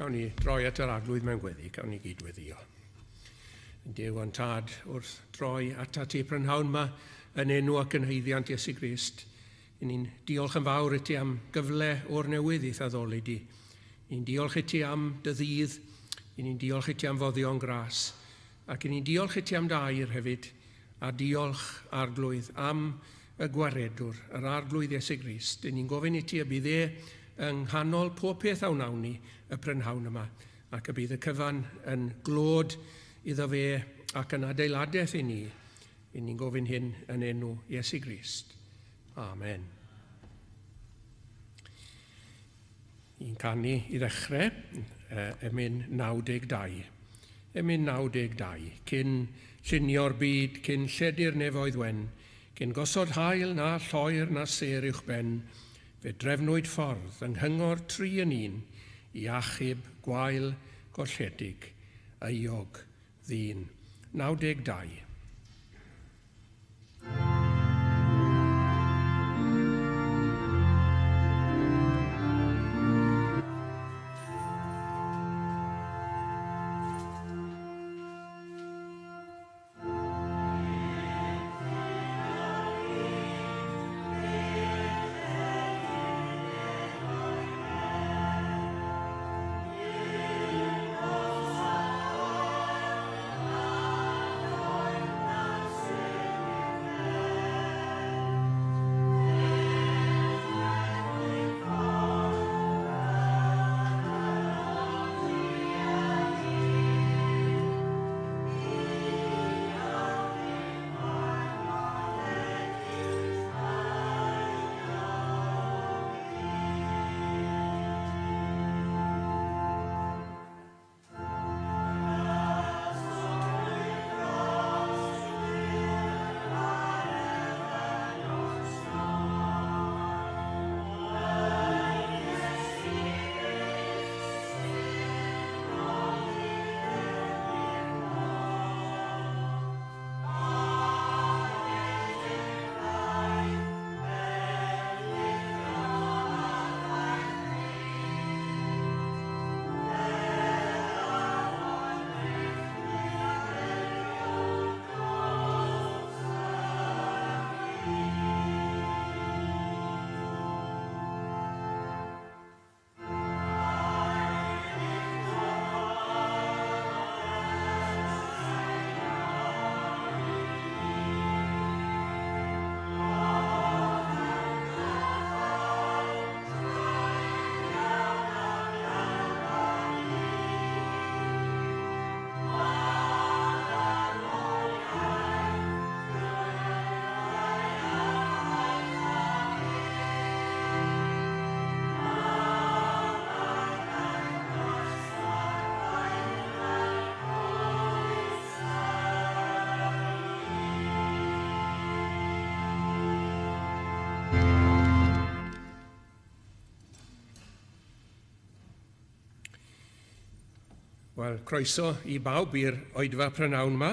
Cawn ni droi at yr arglwydd mewn gweddi, cawn ni gydweddio. Duw yn tad wrth droi at ti prynhawn yma yn enw ac yn heiddiant Iesu Grist. Ni'n diolch yn fawr i ti am gyfle o'r newydd i addoli di. Ni'n diolch i ti am dy ddydd, ni'n diolch i ti am foddion gras, ac ni'n diolch i ti am dair hefyd, a diolch arglwydd am y gwaredwr, yr arglwydd Iesu Grist. Ni'n gofyn i ti y bydd yng nghanol pob peth awn awn ni y prynhawn yma, ac y bydd y cyfan yn glod iddo fe ac yn adeiladaeth i ni. Ni'n gofyn hyn yn enw Iesu Grist. Amen. I'n canu i ddechrau, emyn 92. Emyn 92, cyn llunio'r byd, cyn lledu'r nefoedd wen, cyn gosod hael na lloer na ser uwch ben, fe drefnwyd ffordd yng nghyngor tri yn un, i achub gwael golledig, euog ddyn. 92. Wel, croeso i bawb i'r oedfa prynawn yma,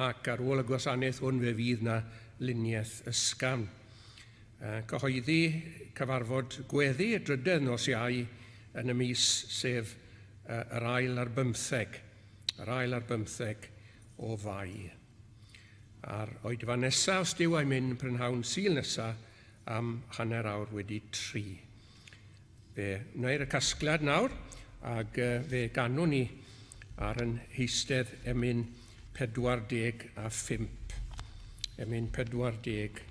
ac ar ôl y gwasanaeth hwn fe fydd na luniaeth ysgafn. Cyhoeddi cyfarfod gweddi y drydydd nos Iau yn y mis sef yr ail ar 15. Yr ail ar 15 o Fai. A'r oedfa nesaf, os diw a'i mynd prynhawn Sul nesaf am hanner awr wedi 3. Fe wneir y casgliad nawr, ac fe ganwn ni ar yn heistedd emyn 45. Emyn 45.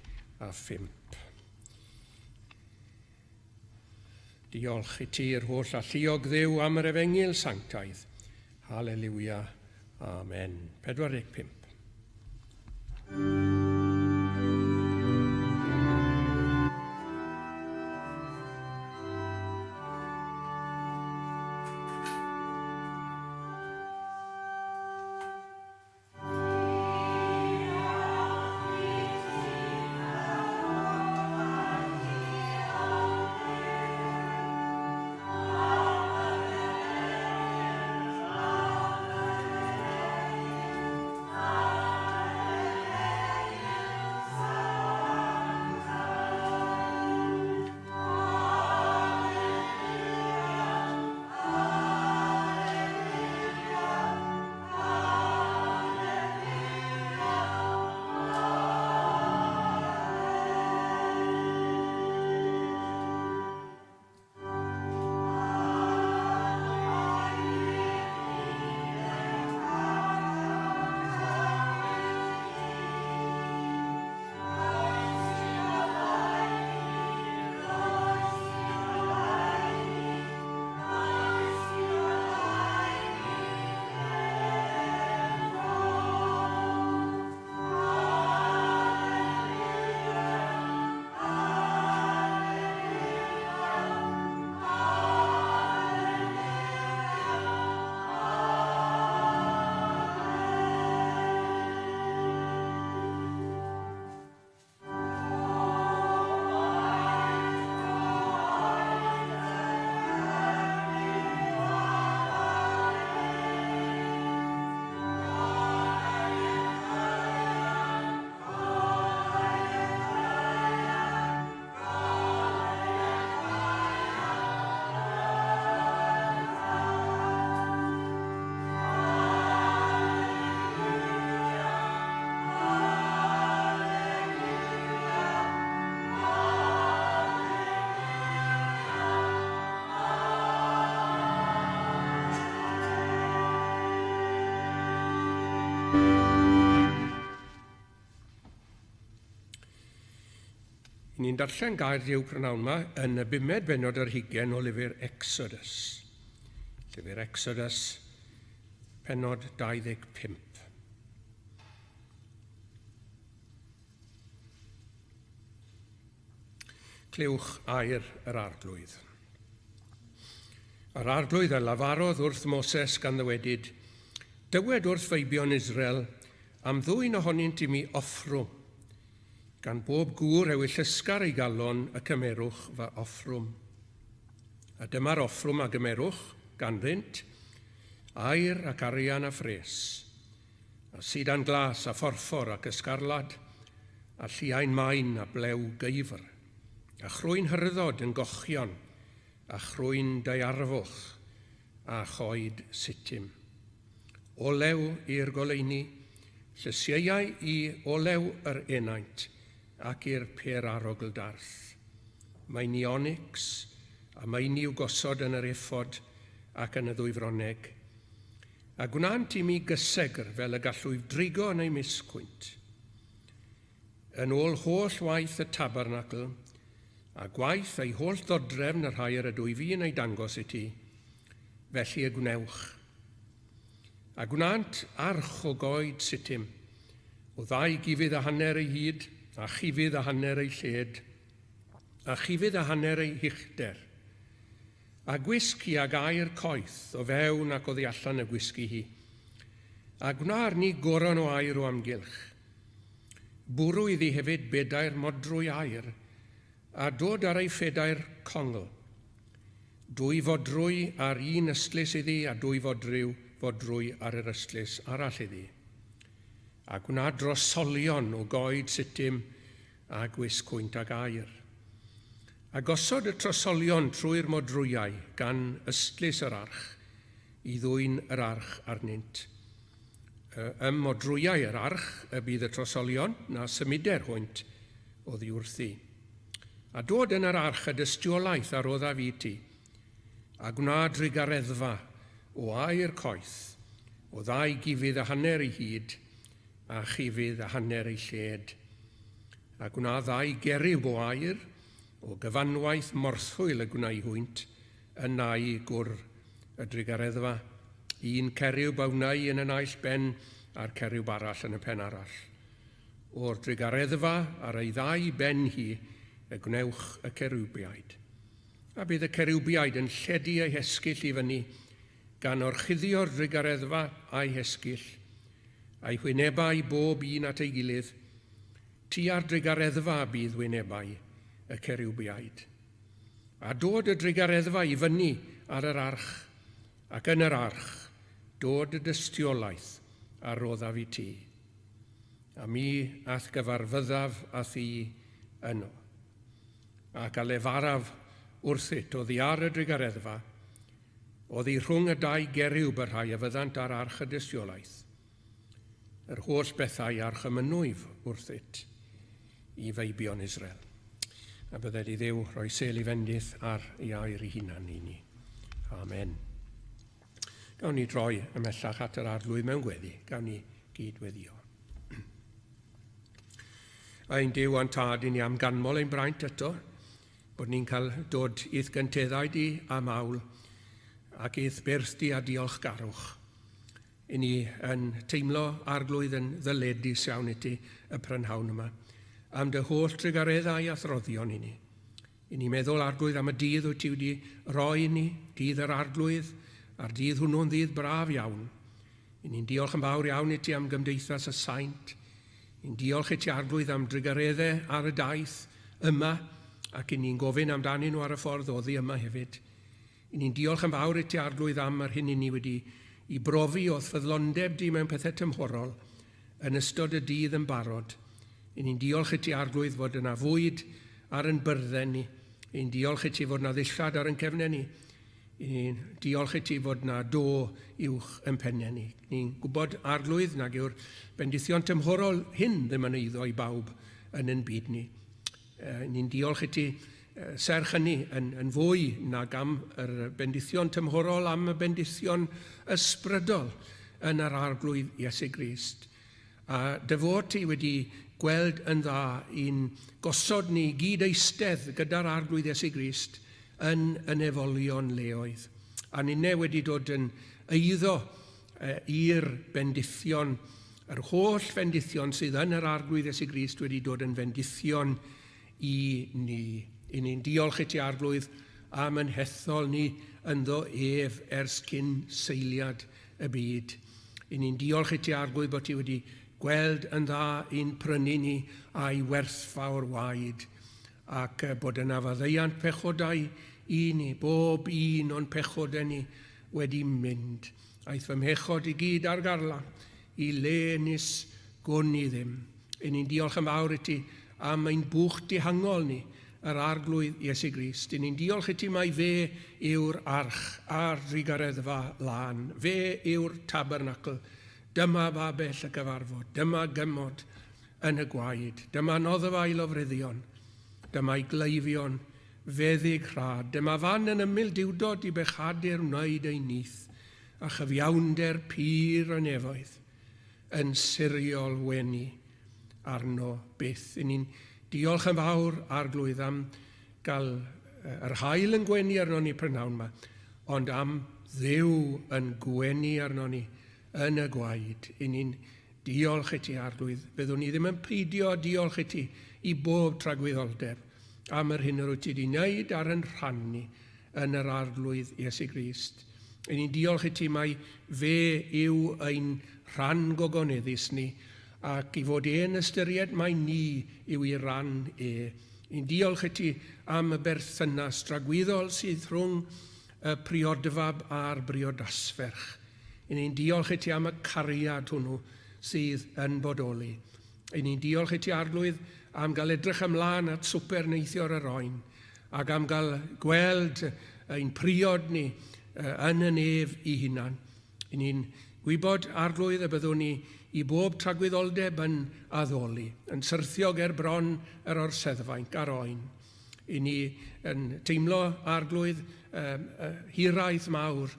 Diolch i ti'r holl alluog Dduw am yr efengil sanctaidd. Halleluia. Amen. 45. ni'n darllen gair Duw prynawn yma yn y 5 bennod ar 20 o lyfr Exodus. Lyfr Exodus, pennod 25. Clywch air yr arglwydd. Yr arglwydd a lafarodd wrth Moses gan ddywedyd, dywed wrth feibion Israel am ddwyn ohonynt I mi offrwm, gan bob gŵr ewyll ysgar ei galon y cymerwch fy offrwm. A dyma'r offrwm a gymerwch ganddynt, air ac arian a phres, a sidan glas a phorffor ac ysgarlad, a lliain main a blew geifr, a chrwyn hyrddod yn gochion, a chrwyn daearfwch, a choed sitim. Olew i'r goleuni, llysiau I olew yr enaint, ac i'r perarogl darth. Mae'n I onyx, a mae'n i'w gosod yn yr ephod ac yn y ddwyfroneg. A gwnant I mi gysegr fel y gallwyf drigo yn ei misgwynt. Yn ôl holl waith y tabernacl, a gwaith ei holl ddodrefn yr rhai yr ydwy fi yn ei dangos I ti, felly y gwnewch. A gwnant arch o goed sitim, o 2 gifydd a hanner ei hyd, a chifydd a hanner ei lled, a chifydd a hanner ei hichder. A gwisg I ag air coeth o fewn ac oddi allan y gwisgi hi. A gwna'r ni goron o air o amgylch. Bwrw iddi hefyd bedair modrwy air, a dod ar ei phedair congl. 2 fodrwy ar un ystlys iddi, a 2 fodrwy ar yr ystlys arall iddi. A gwna drosolion o goed sitim a gwisgwynt ag air. A gosod y trosolion trwy'r modrwyau gan ystlys yr arch, I ddwyn yr arch arnynt. Ym modrwyau yr arch y bydd y trosolion na symuder hwynt o ddiwrthi. A dod yn yr arch y dystiolaeth ar odda fi ti, a gwna drigareddfa o air coeth, o 2 gifydd a hanner ei hyd, a chifydd a hanner ei lled. A gwna 2 geriw o air, o gyfanwaith morthwyl y gwna I hwynt, yn nai gwr y drigareddfa. 1 ceriw bawnau yn y naill ben, a'r ceriw arall yn y pen arall. O'r drigareddfa ar ei 2 ben hi, y gwnewch y cerubiaid. A bydd y cerubiaid yn lledu ei hesgyll I fyny, gan orchuddio'r drigareddfa a'i hesgyll, a'i hwynebau bob un at ei gilydd, tua'r drigareddfa bydd hwynebau y cerubiaid. A dod y drigareddfa I fyny ar yr arch, ac yn yr arch, dod y dystiolaeth a rodda fi ti. A mi ath gyfarfyddaf a thi yno. Ac a lefaraf wrthyt oddi ar y drigareddfa, oddi rhwng y 2 geriw yr rhai a fyddant ar arch y dystiolaeth. Yr holl bethau arch y mynwyf wrthyt I feibion Israel. A byddai Dduw rhoi sel I fendith ar ei air I hunan I ni. Amen. Gawn ni droi ymellach at yr arglwydd mewn gweddi. Gawn ni gydweddio. Ein Duw a'n tad I ni am ganmol ein braint eto, bod ni'n cael dod i'th gynteddau di a mawl ac i'th byrth di a diolchgarwch. I ni yn teimlo arglwydd yn ddyledus iawn I ti y prynhawn yma, am dy holl trigareddau a throddion I ni. I ni meddwl arglwydd am y dydd wyt ti wedi roi I ni, dydd yr arglwydd, a'r dydd hwnnw'n ddydd braf iawn. I ni'n diolch yn fawr iawn I ti am gymdeithas y saint. I'n diolch I ti arglwydd am drigareddau ar y daith yma, ac I ni'n gofyn amdanyn nhw ar y ffordd oddi yma hefyd. I ni'n diolch yn fawr I ti arglwydd am yr hyn I ni wedi I brofi o ffyddlondeb di mewn pethau tymhorol yn ystod y dydd yn barod. I ni'n diolch I ti arglwydd fod yna fwyd ar yn byrddau ni. I'n diolch I ti fod yna ddillad ar yn cefnau ni. I'n diolch I ti fod yna do uwch yn pennau ni. Ni'n gwybod arglwydd nag yw'r bendithion tymhorol hyn ddim yn eiddo I bawb yn ein byd ni. Ni'n diolch I ti serch hynny yn fwy nag am yr bendithion tymhorol, am y bendithion ysbrydol yn yr arglwydd Iesu Grist. A dy fod ti wedi gweld yn dda i'n gosod ni gyd eistedd gyda'r arglwydd Iesu Grist yn y nefolion leoedd. A ninne wedi dod yn eiddo i'r bendithion, yr holl bendithion sydd yn yr arglwydd Iesu Grist wedi dod yn bendithion i ni. I ni'n diolch i ti arglwydd am yn hethol ni ynddo ef ers cyn seiliad y byd. I ni'n diolch i ti arglwydd bod ti wedi gweld yn dda i'n prynu ni a'i werthfawr waed, ac bod yna faddeuant pechodau i ni, bob un o'n pechodau ni wedi mynd. Aeth fy mhechod i gyd ar garla, i le nis gwn i ddim. I ni'n diolch yn fawr i ti am ein bwch dihangol ni, yr arglwydd Iesu Grist. I ni'n diolch i ti mai fe yw'r arch a'r drigareddfa lan. Fe yw'r tabernacl. Dyma babell y gyfarfod, dyma gymod yn y gwaed, dyma noddfail o fryddion, dyma'i gleifion feddyg rhad, dyma fan yn ymyl diwdod i bechadur wneud ei nith, a chyfiawnder pyr y nefoedd, yn siriol wenu arno byth. I ni'n diolch yn fawr arglwydd am gael yr haul yn gwenu arno ni prynawn yma, ond am Dduw yn gwenu arno ni yn y gwaed. I ni'n diolch i ti arglwydd. Byddwn ni ddim yn peidio diolch i ti i bob tragwyddoldeb am yr hyn rwyt ti wedi wneud ar yn rhan ni yn yr arglwydd Iesu Grist. I ni'n diolch i ti mai fe yw ein rhan gogoneddus ni, ac i fod e'n ystyried mai ni yw ei ran e. I'n diolch i ti am y berthynas tragwyddol sydd rhwng y priodfab a'r briodasferch. I ni'n diolch i ti am y cariad hwnnw sydd yn bodoli. I ni'n diolch i ti arglwydd am gael edrych ymlaen at swper neithiwr yr oen, ac am gael gweld ein priod ni yn y nef i hunan. I ni'n gwybod arglwydd y byddwn ni i bob tragwyddoldeb yn addoli, yn syrthio ger bron yr orseddfaint ar oen. I ni yn teimlo arglwydd hiraeth mawr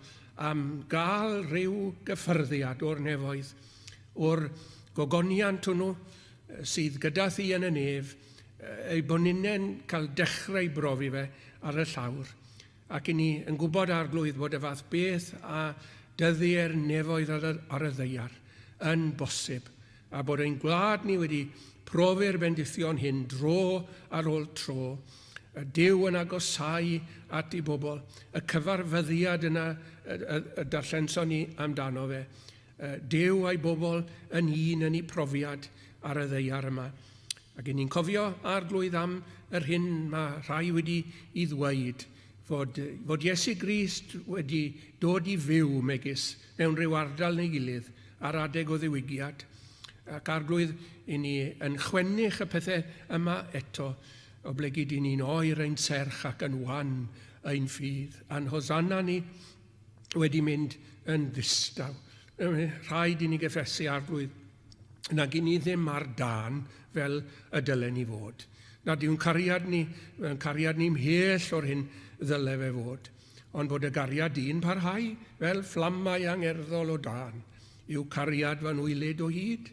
am gael rhyw gyffyrddiad o'r nefoedd, o'r gogoniant hwnnw sydd gyda thi yn y nef, ei bod ni'n cael dechrau brofi fe ar y llawr. Ac i ni yn gwybod arglwydd bod y fath beth a dyddiau'r nefoedd ar y ddeiar yn bosib, a bod ein gwlad ni wedi profi'r bendithion hyn dro ar ôl tro, y Duw yn agosau at ei bobl, y cyfarfyddiad yna y darllenson ni amdano fe, Duw a'i bobl yn un yn ei profiad ar y ddeiar yma. Ac i ni'n cofio arglwydd am yr hyn mae rhai wedi i ddweud, fod Iesu Grist wedi dod i fyw megis mewn rhyw ardal neu gilydd ar adeg o ddiwygiad, ac arglwydd i ni yn chwennych y pethau yma eto, o ble gyd i ni'n oer ein serch ac yn wan ein ffydd. A'n hosanna ni wedi mynd yn ddistaw. Rhaid i ni gyffesu arglwydd nag i ni ddim ar dan fel y dylen ni fod. Nad yw'n cariad ni mhell o'r hyn ddyle fe fod, ond bod y gariad i'n parhau fel fflamau angerddol o dan, yw cariad fan wylid o hyd,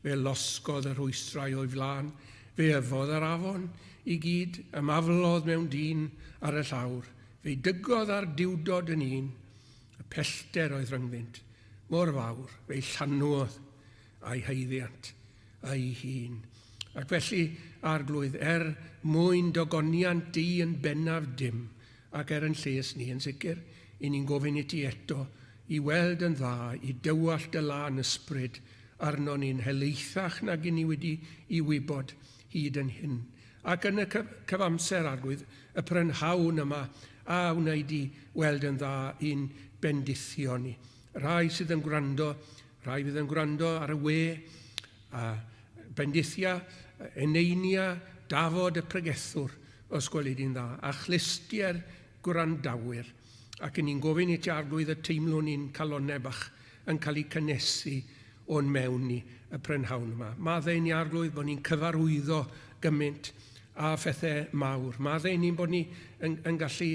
fe losgodd y rhwystrau o'i flan, fe yfodd yr afon i gyd, ymaflodd mewn dyn ar y llawr, fe dygodd ar diwdod yn un, y pellter oedd rhyngddynt, mor fawr, fe llanwodd a'i heiddiant a'i hun. Ac felly, arglwydd, mwyn dogoniant di yn bennaf dim, ac yn lles ni yn sicr, i ni'n gofyn i ti eto, i weld yn dda, i dywallt y lan ysbryd, arno ni'n helaethach nag i ni wedi i wybod hyd yn hyn. Ac yn y cyfamser arglwydd, y prynhawn yma, a wneud i weld yn dda i'n bendithio ni. Rai sydd yn gwrando, rai fydd yn gwrando ar y we, a bendithia, eneinia, dafod y pregethwr, os gwelid i'n dda, a chlystiau'r gwrandawyr. Ac yn ni'n gofyn i ti arglwydd y teimlo ni'n calonebach yn cael ei cynnesu o'n mewn ni y prynhawn yma. Maddau ni arglwydd bod ni'n cyfarwyddo gymaint a phethau mawr. Maddau ni bod ni yn gallu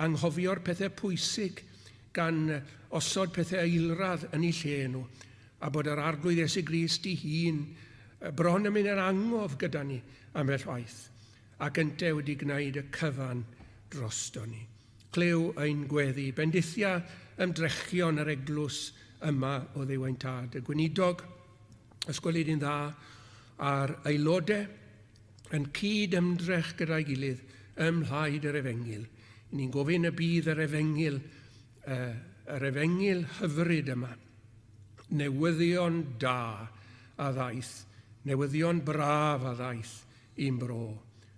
anghofio'r pethau pwysig gan osod pethau eilradd yn ei lle nhw, a bod yr arglwydd Iesu Grist ei hun Bron yn mynd yn angof gyda ni am beth waith, ac yntau wedi gwneud y cyfan drosto ni. Clew ein gweddi, bendithia ymdrechion yr eglwys yma o Dduw ein Tad, y gweinidog, ysgolid yn dda, a'r aelodau yn cyd ymdrech gyda'i gilydd ym mhlaid yr Efengil. Ni'n gofyn y bydd yr Efengil hyfryd yma, newyddion da a ddaeth, newyddion braf a ddaeth i'n bro.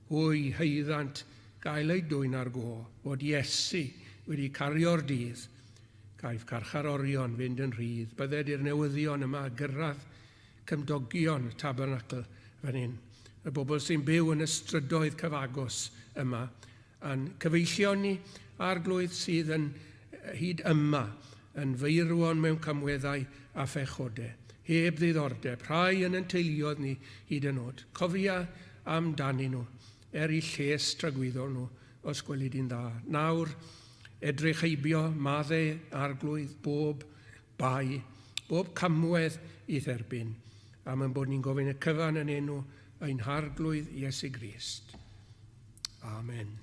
Hwy heiddant gael ei dwyn ar go, bod Iesu wedi cario'r dydd, caif carcharorion fynd yn rhydd. Bydded i'r newyddion yma gyrraedd cymdogion y tabernacl fan hyn. Y bobl sy'n byw yn y strydoedd cyfagos yma, a'n cyfeillio ni a'r glwydd sydd yn hyd yma, yn feirwon mewn cymweddau a phechodau, heb ddiddordeb, rhai yn teuluodd ni hyd yn oed. Cofia amdanyn nhw, i lles tragwyddol nhw, os gwelid i'n dda. Nawr, edrych heibio maddau arglwydd bob bai, bob cymwedd i dderbyn, am yn bod ni'n gofyn y cyfan yn enw ein harglwydd Iesu Grist. Amen.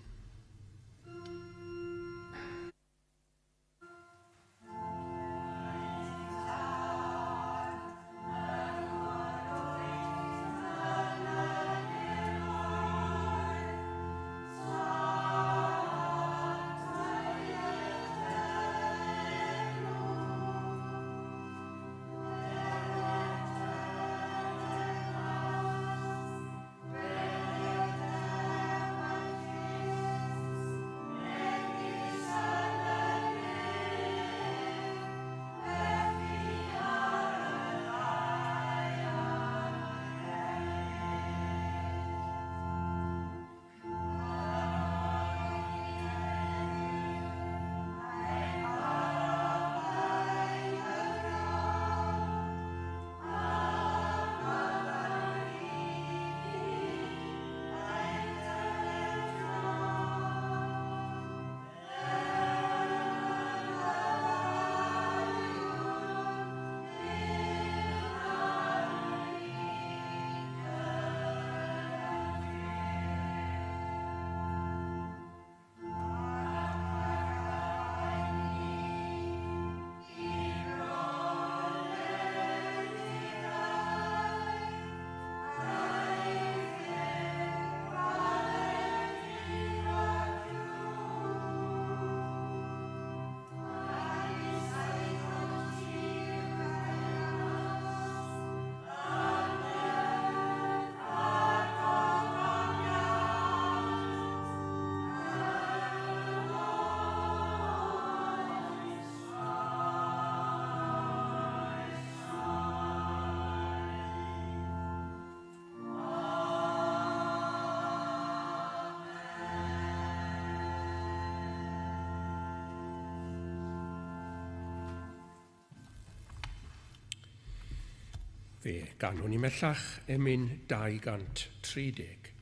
Fe ganwn ni mellach emyn 230.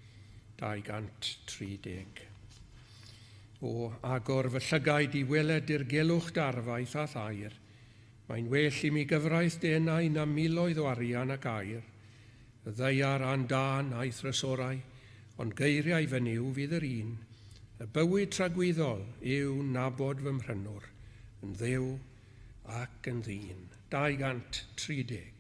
230. O agor fy llygaid i weled i'r gelwch darfaith a thair, mae'n well i mi gyfraith denau na miloedd o arian ac air, y ddeiar a'n dan a'i thrysorau, ond geiriau fy niw fydd yr un. Y bywyd tragwyddol yw nabod fy mhrynwr, yn ddew ac yn ddyn. 230.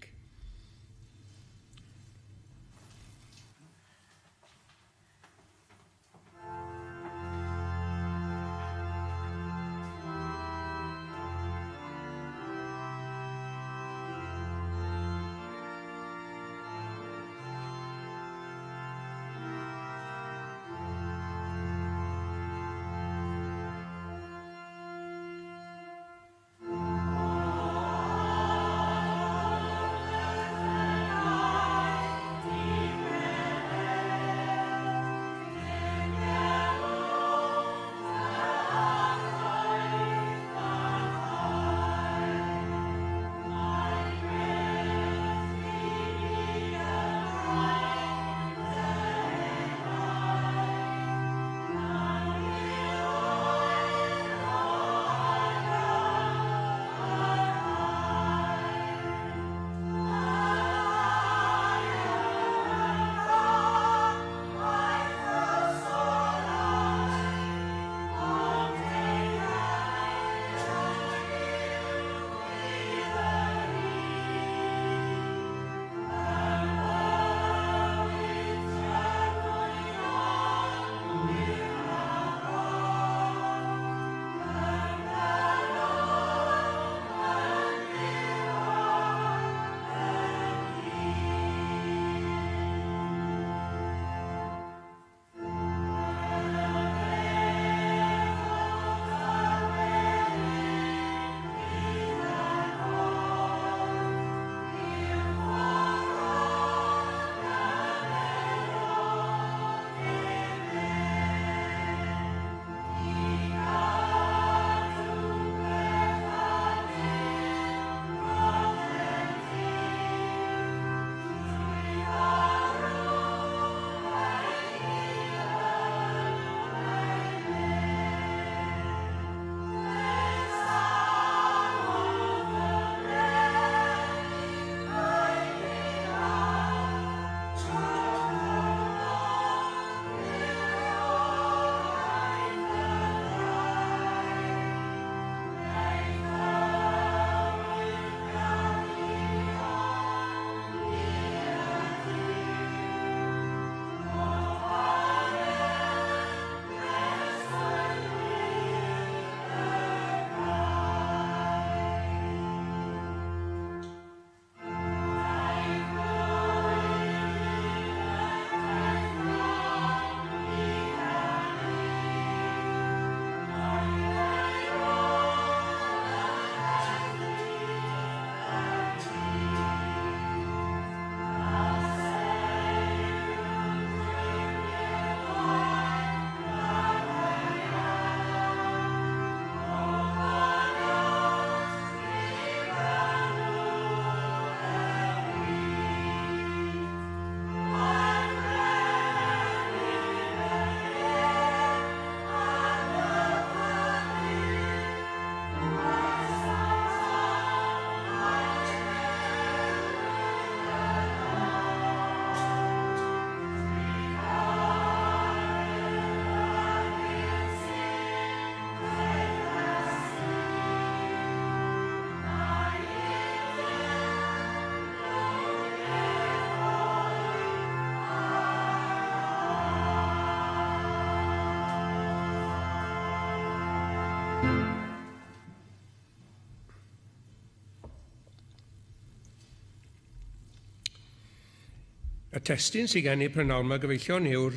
Y testun sydd gen i prynawn yma gyfeillion yw'r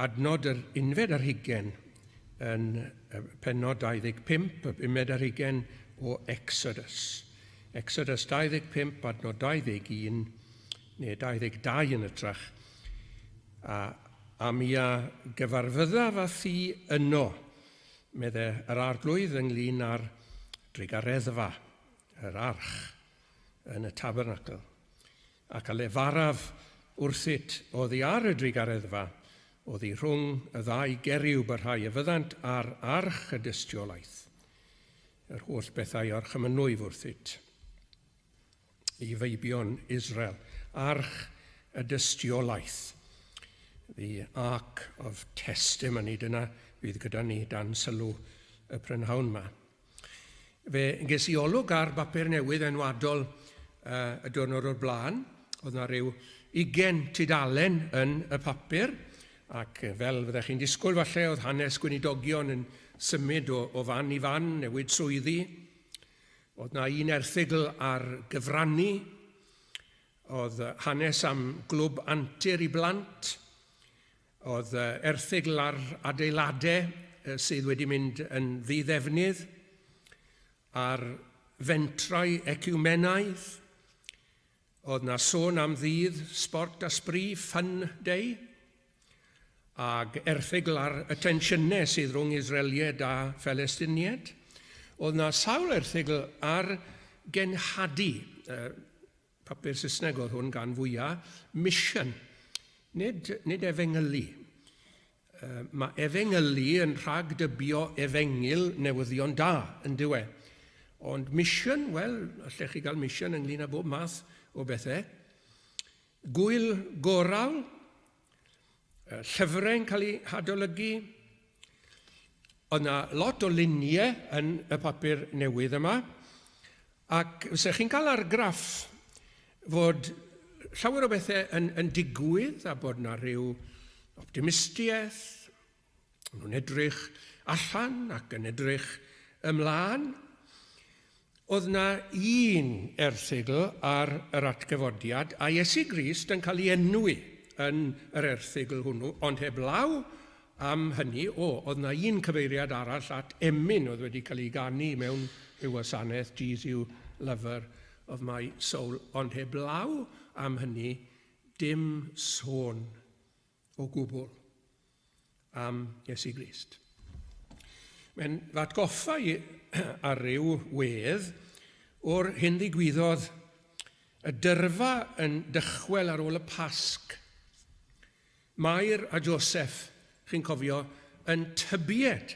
adnod yr 11 yn pennod 25, y 11 o Exodus. Exodus 25, adnod 21, neu 22 yn ytrach. A mi a gyfarfydda fa thi yno, meddai yr arglwydd ynglyn â'r drigareddfa, yr arch, yn y tabernacl. Ac a lefaraf wrthit oedd hi ar y drigareddfa, oedd hi rhwng y ddau geriw byrhau y fyddant ar arch y dystiolaeth. Yr holl bethau o'r chymynwyf wrthit i feibion Israel. Arch y dystiolaeth. The Ark of Testimony, dyna fydd gyda ni dan sylw y prynhawn yma. Fe ges i olwg ar bapur newydd enwadol y diwrnod o'r blaen. Oedd yna rhyw 20 tudalen yn y papur, ac fel fyddech chi'n disgwyl falle, oedd hanes gweinidogion yn symud o fan i fan, newid swyddi. Oedd yna un erthygl ar gyfrannu, oedd hanes am glwb antur i blant, oedd erthygl ar adeiladau sydd wedi mynd yn ddiddefnydd, ar fentrau ecwmenaidd, oedd na sôn am ddydd sport a sbri, Fun Day, ag erthygl ar y tensiynau sydd rhwng Israeliad a Phelestiniad. Oedd na sawl erthygl ar genhadu, papur Saesneg oedd hwn gan fwyaf, mission, nid efengylu. Mae efengylu yn rhagdybio efengyl newyddion da yn diwe. Ond mission, wel, allech chi gael mission ynglyn â bob math o bethau. Gwyl goral, llyfrau'n cael ei hadolygu. Oedd yna lot o luniau yn y papur newydd yma. Ac fysech chi'n cael argraff fod llawer o bethau yn digwydd a bod yna rhyw optimistiaeth. Nhw'n edrych allan ac yn edrych ymlaen. Oedd yna un erthygl ar yr atgyfodiad a Iesu Grist yn cael ei enwi yn yr erthygl hwnnw, ond heblaw am hynny, oedd yna un cyfeiriad arall at emyn oedd wedi cael ei ganu mewn i'w wasanaeth, Jesus, you lover of my soul, ond heblaw am hynny, dim sôn o gwbl am Iesu Grist. Mae'n fatgoffa i ar ryw wedd o'r hyn ddigwyddodd y dyrfa yn dychwel ar ôl y Pasg. Mair a Joseph, chi'n cofio, yn tybied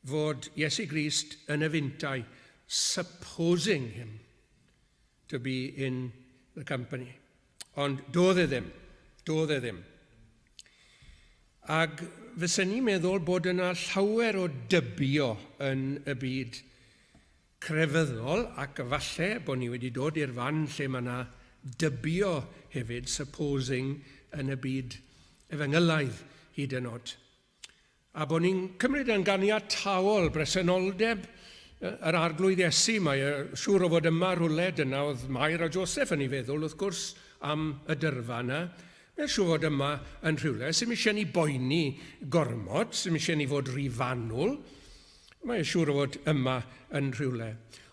fod Iesu Grist yn y fyntau, supposing him to be in the company. Ond doedd e ddim. Ag fysen ni'n meddwl bod yna llawer o dybio yn y byd crefyddol, ac falle bod ni wedi dod i'r fan lle mae yna dybio hefyd, supposing, yn y byd efengylaidd hyd yn oed. A bod ni'n cymryd yn ganiatawol bresenoldeb yr arglwydd Iesu, mae siŵr o fod yma rhywle dyna oedd Mair a Joseph yn ei feddwl, wrth gwrs, am y dyrfa yna. Mae'n siŵr fod yma yn rhywle sy'n eisiau ni boeni gormod, sy'n eisiau ni fod rifanwl. Mae'n siŵr fod yma yn rhywle.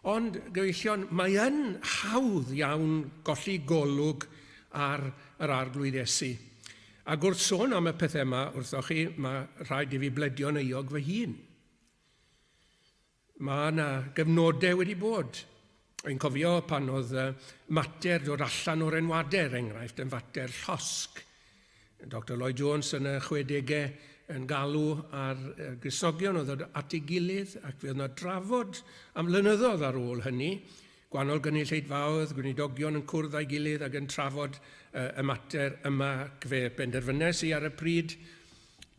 Ond, gyfeillion, mae yn hawdd iawn golli golwg ar yr arglwydd Iesu. Ac wrth sôn am y pethau yma, wrthoch chi, mae rhaid i fi bledio'n euog fy hun. Mae yna gyfnodau wedi bod. Wy'n cofio pan oedd mater dod allan o'r enwadau, enghraifft, yn fater llosg. Dr Lloyd Jones yn y 60au yn galw ar Gristnogion oedd at ei gilydd, ac fe oedd yna drafod am flynyddoedd ar ôl hynny. Gwahanol gynulleidfaoedd, gweinidogion yn cwrdd â'i gilydd ac yn trafod y mater yma, ac fe benderfynnes i ar y pryd,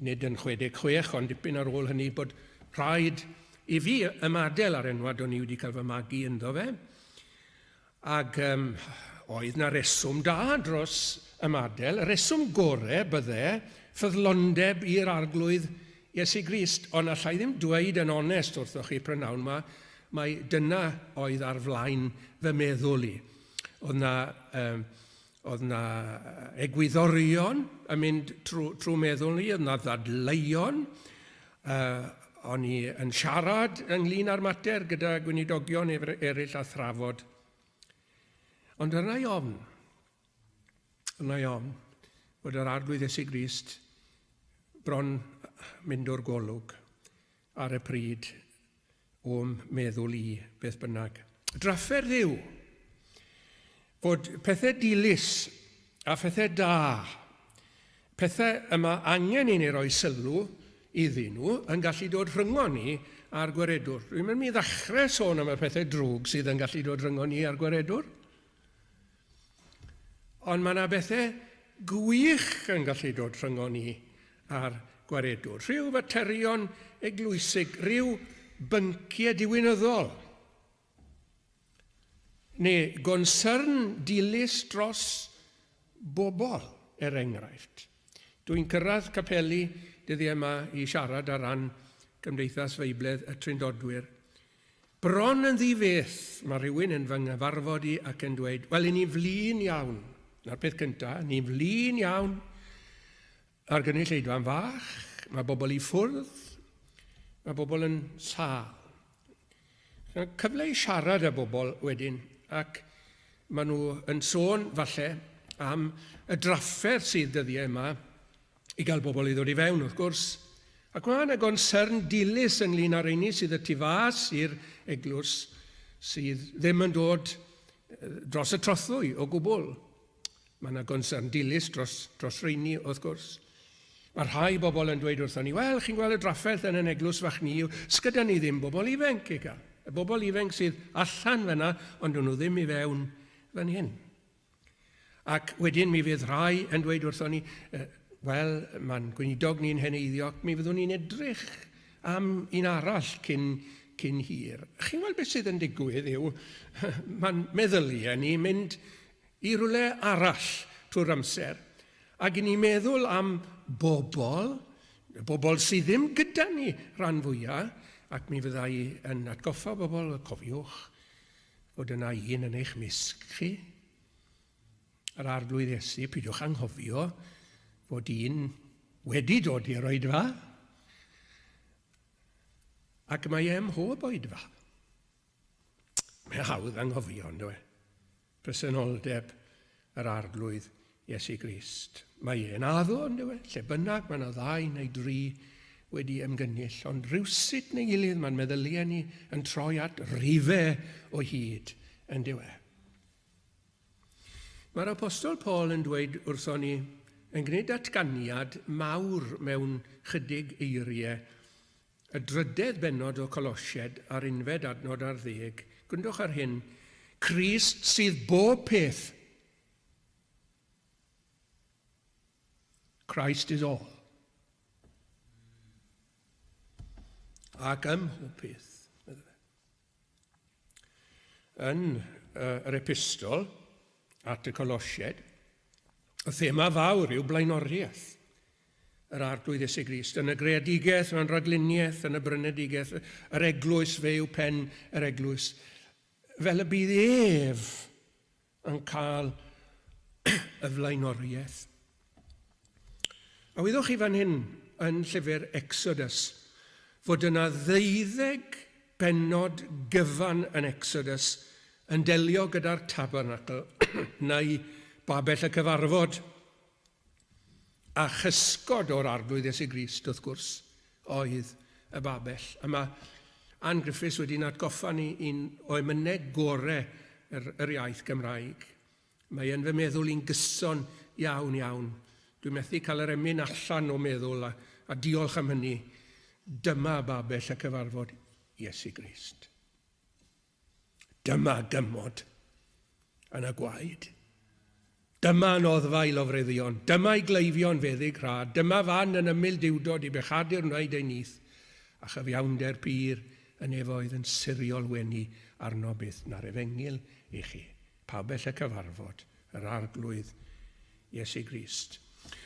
nid yn 66, ond dipyn ar ôl hynny, bod rhaid i fi ymadel ar enwad o'n i wedi cael fy magu ynddo fe. Ac oedd yna reswm da dros ymadel. Y reswm gorau bydde ffyddlondeb i'r arglwydd Iesu Grist, ond allai ddim dweud yn onest wrthoch chi prynawn yma, mae dyna oedd ar flaen fy meddwl i. Oedd yna Oedd yna egwyddorion yn mynd trwy meddwl ni, oedd yna ddadleuon, o'n i yn siarad ynglyn â'r mater gyda gweinidogion eraill a thrafod. Ond yna i ofn bod yr arglwydd Iesu Grist bron mynd o'r golwg ar y pryd o'm meddwl i beth bynnag. Drafferth yw bod pethau dilys a phethau da, pethau yma angen i ni roi sylw iddyn nhw yn gallu dod rhyngon ni ar gwaredwr. Dwi'n mynd i ddechrau sôn am y pethau drwg sydd yn gallu dod rhyngon ni ar gwaredwr. Ond mae yna bethau gwych yn gallu dod rhyngon ni ar gwaredwr. Rhyw faterion eglwysig, rhyw bynciau diwynyddol, neu gonsern dilys dros bobl, enghraifft. Dwi'n cyrraedd capeli dyddi yma i siarad ar ran Cymdeithas Feibledd y Trindodwyr. Bron yn ddifeth mae rhywun yn fy nghyfarfod i ac yn dweud, wel, ni'n flin iawn. Na'r peth cyntaf, ni'n flin iawn ar gynulleidfa'n fach, mae bobl i ffwrdd, mae bobl yn sâl. Cyfle i siarad â bobl wedyn, ac maen nhw yn sôn falle am y drafferth sydd dyddiau yma i gael bobl i ddod i fewn, wrth gwrs. Ac mae yna gonsern dilys ynglyn â'r rheini sydd y tu fas i'r eglwys sydd ddim yn dod dros y trothwy o gwbl. Mae yna gonsern dilys dros rheini, wrth gwrs. Mae rhai bobl yn dweud wrthon ni, wel, chi'n gweld y drafferth yn yn eglwys fach ni, sgyda ni ddim bobl ifanc i gael. Y bobl ifanc sydd allan fyna, ond nhw ddim i fewn fan hyn. Ac wedyn mi fydd rhai yn dweud wrthon ni, wel, mae'n gweinidog ni'n heneiddiog, mi fyddwn ni'n edrych am un arall cyn hir. Chi'n gweld beth sydd yn digwydd yw, mae'n meddyliau ni mynd i rywle arall trwy'r amser, ac i ni meddwl am bobl sydd ddim gyda ni rhan fwyaf, ac mi fydda i yn atgoffa bobl, cofiwch fod yna un yn eich misg chi. Yr arglwydd Iesu, peidiwch anghofio fod un wedi dod i'r oedfa, ac mae mhob oedfa. Mae hawdd anghofio, ynddo e? Presenoldeb yr arglwydd Iesu Grist. Mae e'n addo, ynddo e? Lle bynnag, mae yna 2 neu 3 wedi ymgynnull, ond rhywsut neu gilydd mae'n meddyliau ni yn troi at rifau o hyd yn diwe. Mae'r apostol Paul yn dweud wrthon ni yn gwneud datganiad mawr mewn chydig eiriau, y 3 bennod o Colosied ar 11 adnod ar 10, gwndwch ar hyn, Crist sydd bob peth. Christ is all. Ac mhob peth. Yn yr epistol at y Colosied, y thema fawr yw blaenoriaeth yr arglwydd Iesu Grist, yn y greadigaeth, yn y ragluniaeth, yn y brynedigaeth, yr eglwys fe yw pen yr eglwys, fel y bydd ef yn cael y flaenoriaeth. A wyddwch chi fan hyn yn llyfr Exodus, fod yna 12 bennod gyfan yn Exodus yn delio gyda'r tabernacl neu babell y cyfarfod. A chysgod o'r arglwydd Iesu Grist, wrth gwrs, oedd y babell. A mae Ann Griffiths wedi'n atgoffa ni un o emynau gorau yr iaith Gymraeg. Mae yn fy meddwl i'n gyson iawn. Dwi'n methu cael yr emyn allan o meddwl a diolch am hynny. Dyma babell y cyfarfod Iesu Grist. Dyma gymod yn y gwaed. Dyma noddfa i lofreddion. Dyma i gleifion feddyg rhad. Dyma fan yn ymyl diwdod i bechadu'r wneud ei nith. A chyfiawnder pyr yn efoedd yn siriol wenu arno byth na'r efengil i chi. Babell y cyfarfod, yr arglwydd Iesu Grist.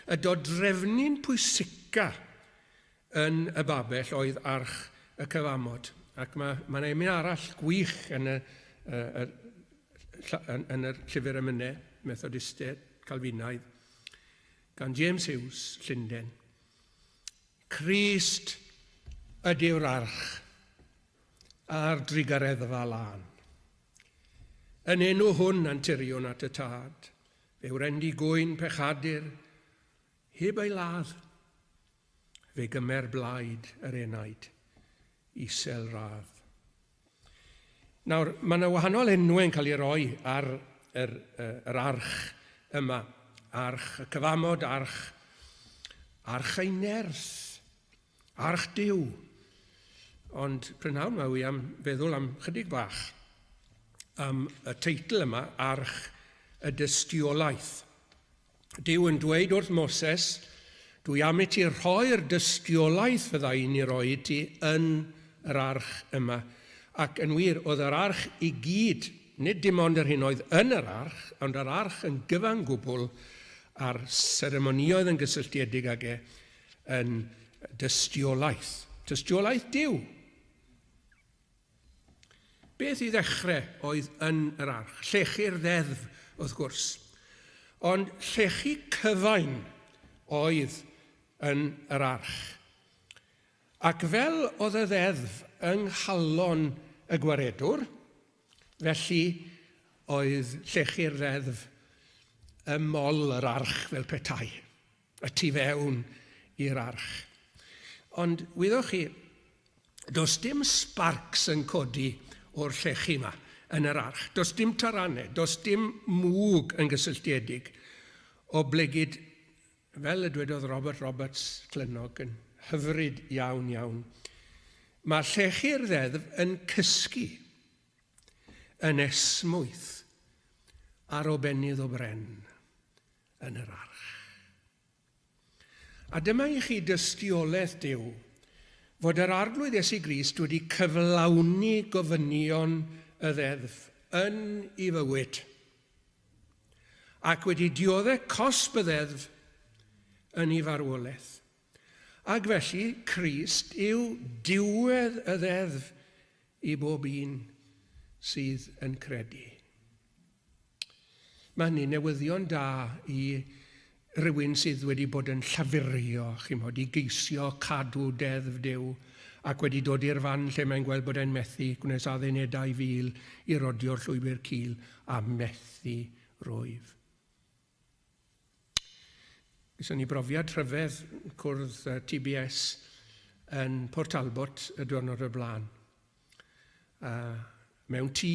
Y dodrefnu'n pwysica yn y babell oedd arch y cyfamod. Ac mae'n emyn arall gwych yn y llyfr emynau Methodistaidd. Calfinaidd, gan James Hughes, Llundain. Crist ydyw'r arch a'r drigareddfa lan. Yn enw hwn anturiwn at y tad, fe wrendi gwyn pechadur, heb ei ladd, fe gymer blaid yr enaid, isel radd. Nawr, mae yna wahanol enwau'n cael ei roi ar yr arch yma. Arch y cyfamod, arch ei nerth, arch Duw. Ond prynhawn mae wy am feddwl am chydig bach am y teitl yma, arch y dystiolaeth. Duw yn dweud wrth Moses, dwi am i ti rhoi'r dystiolaeth fyddai'n i roi ti yn yr arch yma. Ac yn wir, oedd yr arch i gyd, nid dim ond yr hyn oedd yn yr arch, ond yr arch yn gyfan gwbl a'r seremonioedd yn gysylltiedig ag yn dystiolaeth. Dystiolaeth Duw. Beth i ddechrau oedd yn yr arch? Llechu'r ddeddf, wrth gwrs. Ond llechu cyfain oedd yn yr arch. Ac fel oedd y ddeddf yng nghalon y gwaredwr, felly oedd llechu'r ddeddf y mol yr arch fel petai, y tu fewn i'r arch. Ond wyddwch chi, does dim sparks yn codi o'r llechu yma yn yr arch. Does dim tarannau, does dim mwg yn gysylltiedig o blegyd, fel y dwedodd Robert Roberts Clynog yn hyfryd iawn iawn. Mae llechu'r ddeddf yn cysgu yn esmwyth ar obennydd o bren yn yr arch. A dyma i chi dystiolaeth Duw, fod yr arglwydd Iesu Grist wedi cyflawni gofynion y ddeddf yn ei fywyd, ac wedi dioddau cosb y ddeddf yn ei farwolaeth. Ac felly, Crist yw diwedd y ddeddf i bob un sydd yn credu. Mae hynny newyddion da i rhywun sydd wedi bod yn llafurio, i geisio cadw deddf Duw, ac wedi dod i'r fan lle mae'n gweld bod e'n methu, gwnes addunedau fil i rodio'r llwybr cul a methu rwyf. Gysyn ni brofiad rhyfedd cwrdd TBS yn Port Talbot y diwrnod o'r blaen. Mewn tŷ,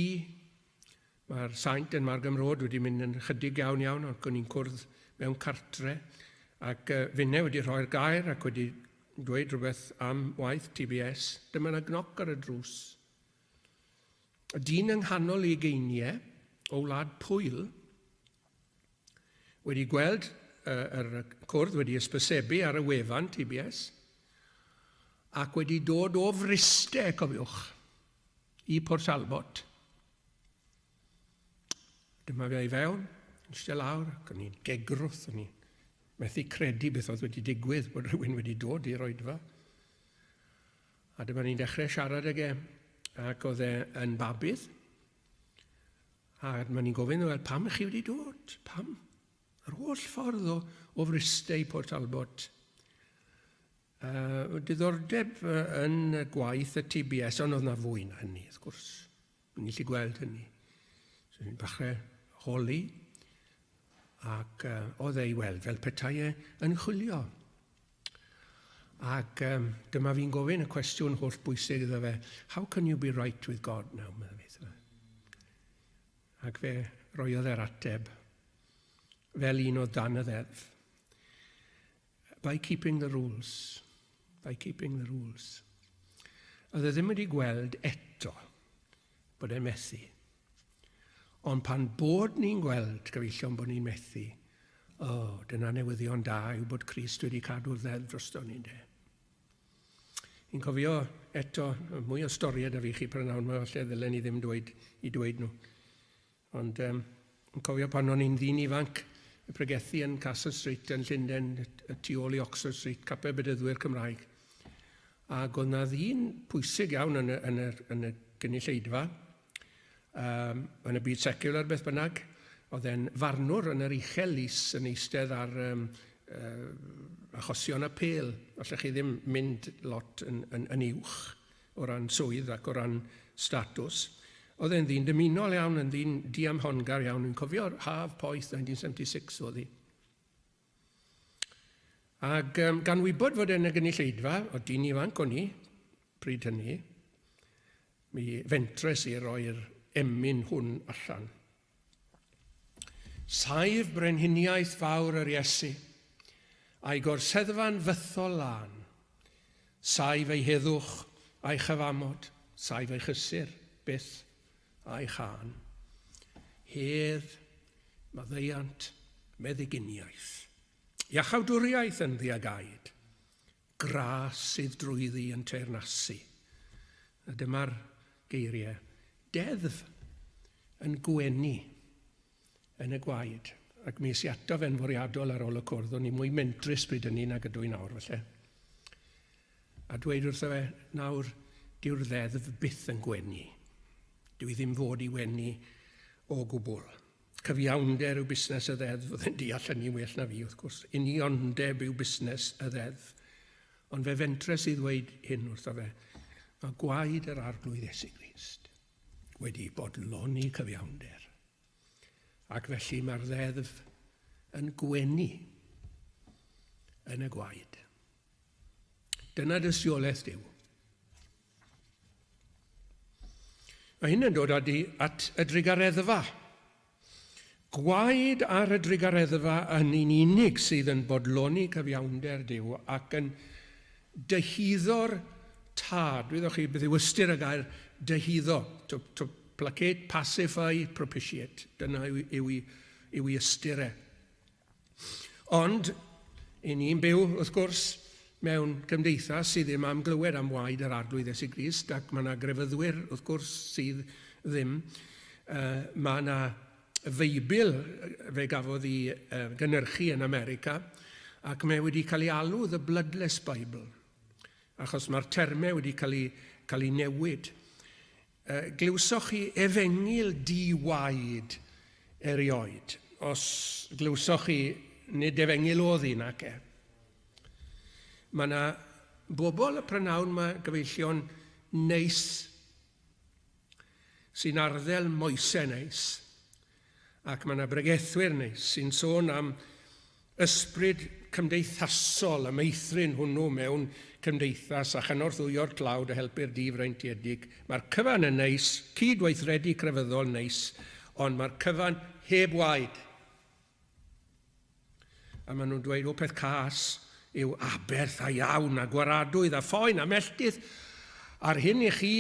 mae'r saint yn Margam Road wedi mynd yn chydig iawn, ond o'n i'n cwrdd mewn cartre, ac finne wedi rhoi'r gair ac wedi dweud rhywbeth am waith TBS. Dyma yna gnoc ar y drws. Y dyn yng nghanol ei geiniau o wlad Pwyl wedi gweld yr cwrdd wedi ysbysebu ar y wefan TBS ac wedi dod o Fristau, cofiwch, i Port Talbot. Dyma fe i fewn, yn eistedd lawr, ac o'n i'n gegrwth, o'n i'n methu credu beth oedd wedi digwydd bod rhywun wedi dod i'r oedfa. A dyma ni'n dechrau siarad ag ac oedd e'n babydd. A dyma ni'n gofyn, pam ych chi wedi dod? Pam? Yr holl ffordd o Fristau i Port Talbot. Diddordeb yn y gwaith y TBS, ond oedd yna fwy na hynny, wrth gwrs. Ni'n gallu gweld hynny. So ni'n bachrau holi, ac oedd ei weld fel petai yn chwilio. Ac dyma fi'n gofyn y cwestiwn holl bwysig iddo fe, how can you be right with God now? Ac fe roiodd e'r ateb, fel un o dan y ddeddf. By keeping the rules. By keeping the rules. Oedd e ddim wedi gweld eto bod e'n methu. Ond pan bod ni'n gweld, gyfeillion bod ni'n methu, dyna newyddion da yw bod Crist wedi cadw'r ddeddf drosto ni, de. Ni'n cofio eto mwy o storiad a fi chi prynawn yma, falle ddylen ni ddim i dweud nhw. Ond yn cofio pan o'n i'n ddyn ifanc, y pregethu yn Castle Street yn Llundain, y tu ôl i Oxford Street, capel bedyddwyr Cymraeg. Ac oedd na ddyn pwysig iawn yn y gynulleidfa, yn y byd seciwlar beth bynnag, oedd e'n farnwr yn yr uchel is yn eistedd ar achosion y pêl. Allech chi ddim mynd lot yn uwch o ran swydd ac o ran statws. Oedd e'n ddyn dymunol iawn, yn ddyn diamhongar iawn. Yn cofio'r haf poeth 1976 oedd hi. Ac gan wybod fod e'n y gynulleidfa, o dyn ifanc o'n i, pryd hynny, mi fentres i roi'r emyn hwn allan. Saif brenhiniaeth fawr yr Iesu, a'i gorseddfa'n fythol lan, saif ei heddwch a'i chyfamod, saif ei chysur, byth a'i chan. Hedd, maddeiant, meddyginiaeth. Iachawdwriaeth yn ddiagaid, gras sydd drwyddi yn teyrnasu. A dyma'r geiriau, deddf yn gwenu yn y gwaed. Ac mi is i ato fe'n fwriadol ar ôl y cwrdd, o'n i mwy mentrus bryd hynny nag ydw i nawr falle. A dweud wrtho fe, nawr, dyw'r ddeddf byth yn gwenu. Dwi ddim fod i wenu o gwbl. Cyfiawnder yw busnes y ddeddf, oedd yn deall hynny well na fi, wrth gwrs. Uniondeb yw busnes y ddeddf. Ond fe fentres i ddweud hyn wrtho fe, mae gwaed yr arglwydd Iesu Grist wedi bodloni cyfiawnder. Ac felly mae'r ddeddf yn gwenu yn y gwaed. Dyna dystiolaeth Duw. Mae hyn yn dod at y drigareddfa. Gwaed ar y drigareddfa yn un unig sydd yn bodloni cyfiawnder Duw ac yn dyhuddo'r tad. Wyddoch chi beth yw ystyr y gair dyhuddo. To placate, pacify, propitiate. Dyna yw ei ystyrau. Ond, i ni'n byw, wrth gwrs, mewn gymdeithas sydd ddim am glywed am waed yr arglwydd Iesu Grist, ac mae yna grefyddwyr, wrth gwrs, sydd ddim. Mae yna Feibl fe gafodd i gynyrchu yn America, ac mae wedi cael ei alw The Bloodless Bible, achos mae'r termau wedi cael ei newid. Glywsoch chi efengil di-waed erioed, os glywsoch chi nid efengil oedd un ac e. Mae yna bobl y prynawn mae gyfeillion neis sy'n arddel moesau neis. Ac mae yna bregethwyr neis sy'n sôn am ysbryd cymdeithasol, y meithrin hwnnw mewn cymdeithas a chynorthwyo'r tlawd a helpu'r difreintiedig. Mae'r cyfan yn neis, cydweithredu crefyddol neis, ond mae'r cyfan heb waed. A maen nhw'n dweud, o peth cas yw aberth a iawn a gwaradwydd a phoen a melltith. Ar hyn i chi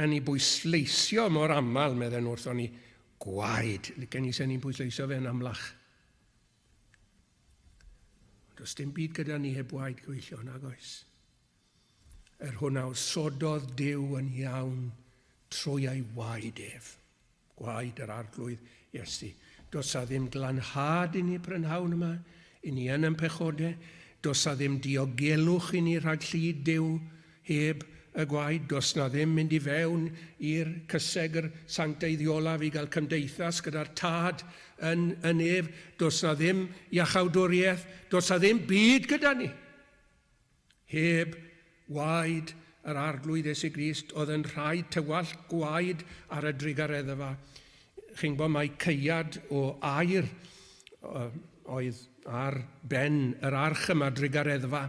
yn ei bwysleisio mor aml, medden wrthon ni, gwaed. Gen i sen ni'n bwysleisio fe'n amlach. Does dim byd gyda ni heb waed gweithio, nag oes. Hwnna o sododd Duw yn iawn trwy ei waed ef. Gwaed yr arglwydd Iesu. Does a ddim glanhad i ni prynhawn yma, i ni yn pechodau. Does a ddim diogelwch i ni rhag llyd Duw heb y gwaed. Does na ddim mynd i fewn i'r cysegr sancteiddiola i gael cymdeithas gyda'r tad yn ef. Does na ddim iachawdwriaeth. Does na ddim byd gyda ni heb waed yr arglwydd Iesu Grist oedd yn rhaid tywallt gwaed ar y drigareddfa. Chi'n bod mae ceiad o air oedd ar ben yr arch yma drigareddfa.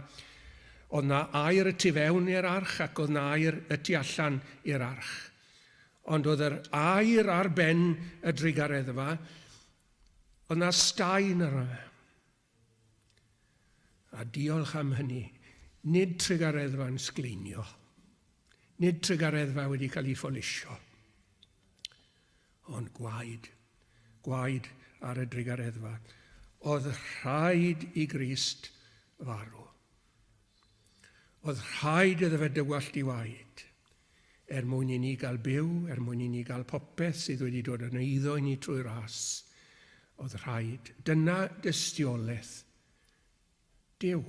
Oedd na air y tu fewn i'r arch ac oedd na air y tu allan i'r arch. Ond oedd yr air ar ben y drigareddfa, oedd na staen ar yma. A diolch am hynny. Nid trigareddfa yn sgleinio. Nid trigareddfa wedi cael ei ffolisio. Ond gwaed. Gwaed ar y drigareddfa. Oedd rhaid i Grist farw. Oedd rhaid iddo fe dywallt i waed. Mwyn i ni gael byw, mwyn i ni gael popeth sydd wedi dod yn eiddo i ni trwy ras. Oedd rhaid. Dyna dystiolaeth Duw.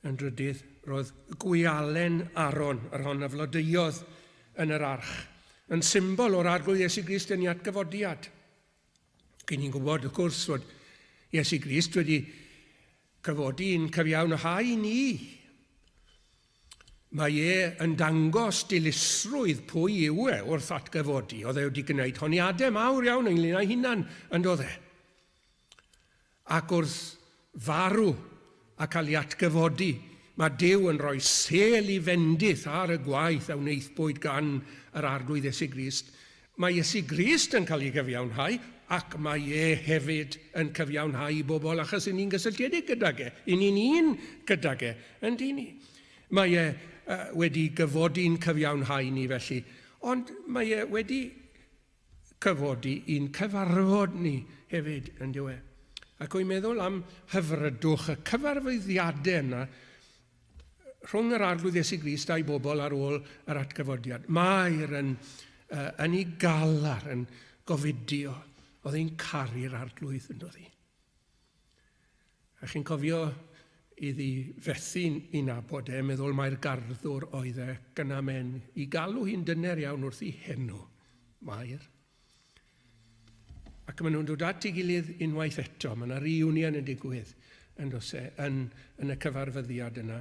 Yn drydydd, roedd gwialen Aron, yr hon a flodeuodd yn yr arch. yn symbol o'r arglwydd Iesu Grist yn ei atgyfodiad. Cyn ni'n gwybod, wrth gwrs, fod Iesu Grist wedi cyfodi yn cyfiawnhau ni. Mae yn dangos dilusrwydd pwy yw wrth atgyfodi. Oedd e wedi gwneud honiadau mawr iawn ynglyn â'i hunan yn dod e. Ac wrth farw a cael ei atgyfodi, mae Duw yn rhoi sel i fendith ar y gwaith a wneithbwyd gan yr arglwydd Iesu Grist. Mae Iesu Grist yn cael ei gyfiawnhau ac mae hefyd yn cyfiawnhau bobl achos ni'n gysylltiedig gydag e. Ni'n un gydag e, yn di ni. Mae wedi gyfodi'n cyfiawnhau ni felly, ond mae wedi cyfodi i'n cyfarfod ni hefyd yn diwe. Ac wy'n meddwl am hyfrydwch y cyfarfyddiadau yna rhwng yr arglwydd Iesu Grist a'i bobl ar ôl yr atgyfodiad. Mae'r yn ei galar, yn gofidio. Oedd hi'n caru'r arglwydd yn dod hi. A chi'n cofio iddi fethu'n un abod meddwl mae'r garddwr oedd gyna men i galw hi'n dyner iawn wrth ei henw. Mae'r. Ac maen nhw'n dod at ei gilydd unwaith eto. Mae yna reunion yn digwydd yn y cyfarfyddiad yna.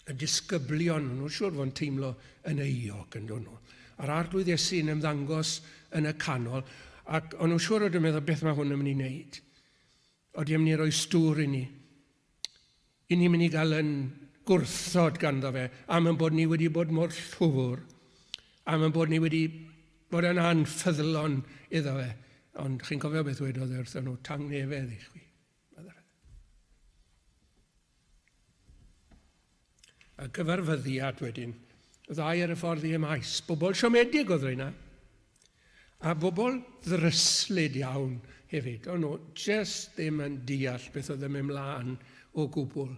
Y disgyblion, nhw'n siŵr fod yn teimlo yn euog yn dod nhw. A'r arglwydd Iesu yn ymddangos yn y canol, ac o'n nhw'n siŵr oedd yn meddwl beth mae hwn yn mynd i wneud. Oeddi yn mynd i roi stŵr i ni. I ni'n mynd i gael yn gwrthod ganddo fe, am yn bod ni wedi bod mor llwfr, am yn bod ni wedi bod yn anffyddlon iddo fe. Ond chi'n cofio beth wedodd wrthyn nhw, tangnefedd i chwi. Y cyfarfyddiad wedyn, ddau ar y ffordd i ymais. Bobl siomedig oedd rhaid. A bobl ddryslyd iawn hefyd. O'n nhw jyst ddim yn deall beth oedd yn mynd mlaen o gwbl.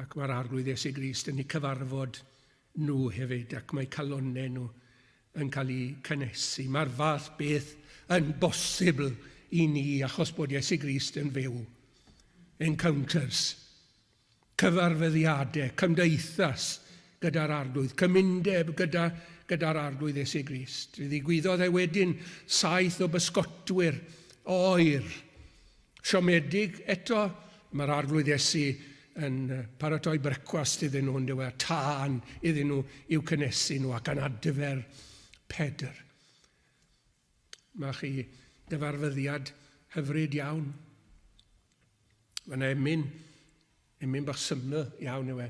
Ac mae'r arglwydd Iesu Grist yn ei cyfarfod nhw hefyd, ac mae calonnau nhw yn cael ei cynnesu. Mae'r fath beth yn bosibl i ni achos bod Iesu Grist yn fyw. Encounters, cyfarfyddiadau, cymdeithas gyda'r arglwydd, cymundeb gyda'r arglwydd Iesu Grist. Ddigwyddodd wedyn 7 o bysgotwyr, oer, siomedig eto. Mae'r arglwydd Iesu yn paratoi brecwast iddyn nhw, a tân iddyn nhw i'w cynnesu nhw ac yn adfer Pedr. Mae chi gyfarfyddiad hyfryd iawn. Mae'n emyn bach syml iawn yw e.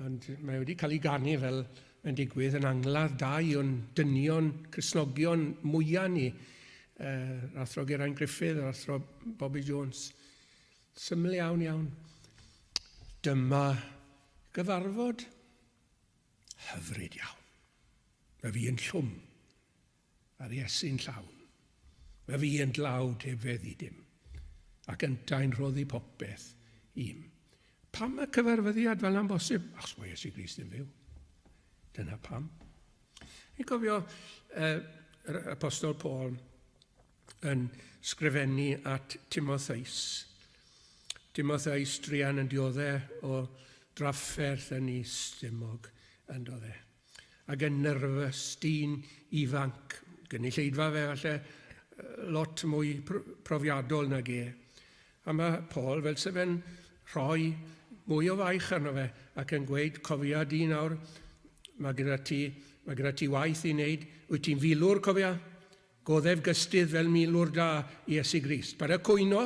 Ond mae wedi cael ei ganu fel yn digwydd yn angladd dau o'n dynion, Cristnogion mwyaf ni. Athro Geraint Griffith, athro Bobby Jones. Syml iawn. Dyma gyfarfod hyfryd iawn. Mae fi yn llwm ar Iesu'n llawn. Mae fi yn dlawd heb feddi dim. Ac yntau'n roddi popeth i'm. Pam y cyfarfyddiad fel yna'n bosib? Achos mae Iesu Grist yn fyw. Dyna pam. Ni'n cofio yr apostol Paul yn sgrifennu at Timotheus. Timotheus drian yn dioddau o drafferth yn ei stumog yn dioddau. Ac yn nerfus, dyn ifanc. Gynulleidfa fe falle lot mwy profiadol nag e. A mae Paul fel sef yn rhoi mwy o faich arno fe ac yn gweud, cofia di nawr, mae gyda ti waith i wneud, wyt ti'n filwr cofia, goddef gystydd fel milwr da i Iesu Grist. Para cwyno,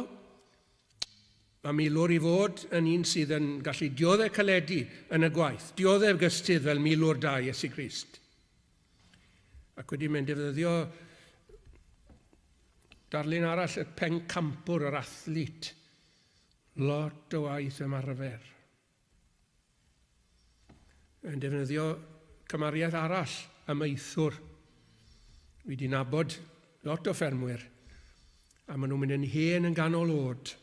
mae milwr i fod yn un sydd yn gallu dioddau caledu yn y gwaith, dioddef gystydd fel milwr da i Iesu Grist. Ac wedi mynd defnyddio darlun arall, y pencampwr, yr athlet, lot o waith ymarfer. Yn defnyddio cymariaeth arall, amaethwr. Wedi nabod lot o ffermwyr, a maen nhw'n mynd yn hen yn ganol oed,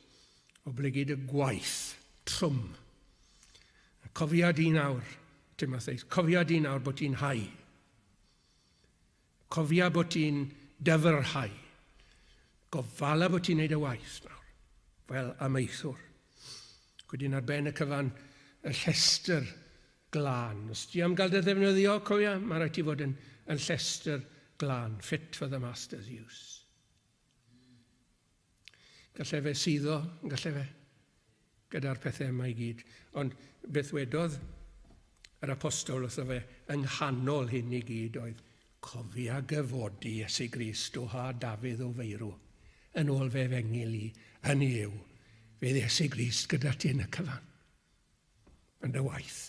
o blegyd y gwaith, trwm. Cofia di nawr, Timotheus, cofia di nawr bod ti'n hau. Cofia bod ti'n dyfrhau. Gofala bod ti'n neud y waith nawr, fel amaethwr. Wedyn ar ben y cyfan y llestr glân. Os ti am gael dy ddefnyddio, cofia, mae rhaid ti fod yn llestr glân, fit for the master's use. Gallai fe suddo, gallai fe gyda'r pethau yma i gyd. Ond beth wedodd yr apostol wrtho fe yng nghanol hyn i gyd oedd cofia gyfodi Iesu Grist o ha Dafydd o feirw yn ôl fe fengil i yn i'w. Fydd Iesu Grist gyda ti yn y cyfan. Yn dy waith.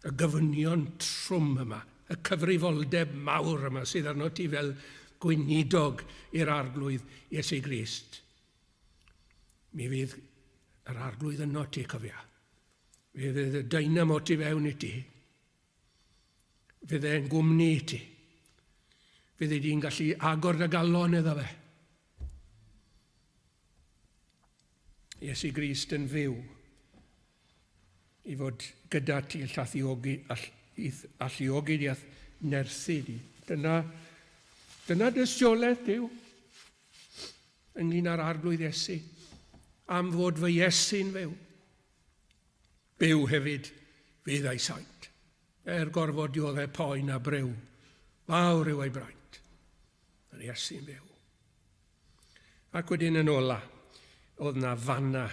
Y gyfynion trwm yma, y cyfrifoldeb mawr yma sydd arno ti fel gweinidog i'r arglwydd Iesu Grist. Mi fydd yr arglwydd yno ti, cofia. Fydd y dynamo ti fewn i ti. Fydd e'n gwmni i ti. Fydd di'n gallu agor dy galon iddo fe. Iesu Grist yn fyw i fod gyda ti alluogidiaeth nerthu di. Dyna dystiolaeth Duw ynglyn â'r arglwydd Iesu. Am fod fy Iesu'n fyw. Byw hefyd fydd ei saint. Gorfodiodd poen a brew. Fawr yw ei braint. Yr Iesu'n fyw. Ac wedyn yn ola, oedd na fanna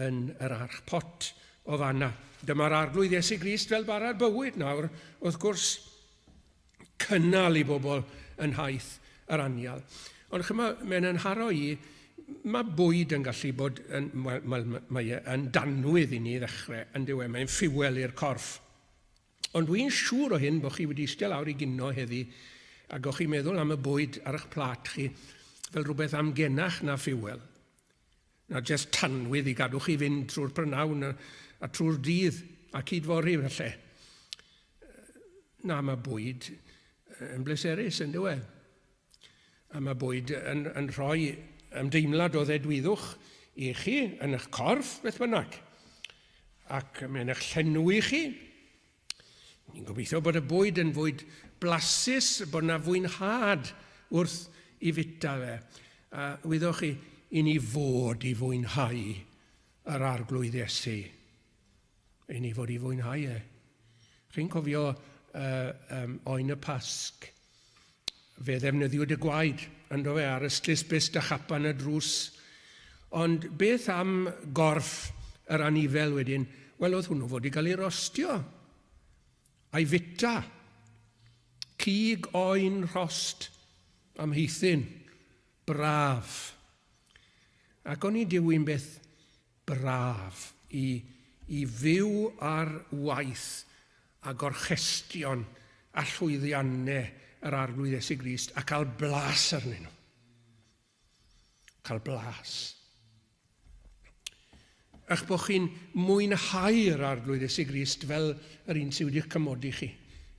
yn yr arch, pot o fanna. Dyma'r arglwydd Iesu Grist fel bara'r bywyd nawr, wrth gwrs, cynnal i bobl yn haith yr anial. Ond chyma, mae'n anharo i, mae bwyd yn gallu bod, mae'n danwydd i ni ddechrau, yn dywe, mae'n ffiwel i'r corff. Ond dwi'n siŵr o hyn bod chi wedi eistedd lawr i ginno heddi, ac o'ch chi'n meddwl am y bwyd ar eich plat chi fel rhywbeth amgenach na ffiwel. Na jyst tanwydd i gadw chi fynd trwy'r prynawn a trwy'r dydd a cydfori felly. Na, mae bwyd yn bleserus yn dywe. A mae bwyd yn rhoi ymdeimlad o ddedwyddwch i chi yn eich corff, beth bynnag. Ac mae'n eich llenwi chi. Ni'n gobeithio bod y bwyd yn fwyd blasus, bod yna fwynhad wrth i fita fe. A wyddwch chi, i ni fod i fwynhau yr arglwydd Iesu. I ni fod i fwynhau e. Chi'n cofio oen y Pasg, fe ddefnyddiwyd y gwaed yn do fe ar ystlys byst a chapan y drws. Ond beth am gorff yr anifel wedyn? Wel, oedd hwnnw fod i gael ei rostio. A'i fita. Cig oen rost am hithin. Braf. Ac o'n i diwy'n beth braf i fyw ar waith a gorchestion a llwyddiannau yr arglwydd Iesu Grist a cael blas arnyn nhw. Cael blas. Ach bod chi'n mwynhau'r arglwydd Iesu Grist fel yr un sydd wedi'ch cymodi chi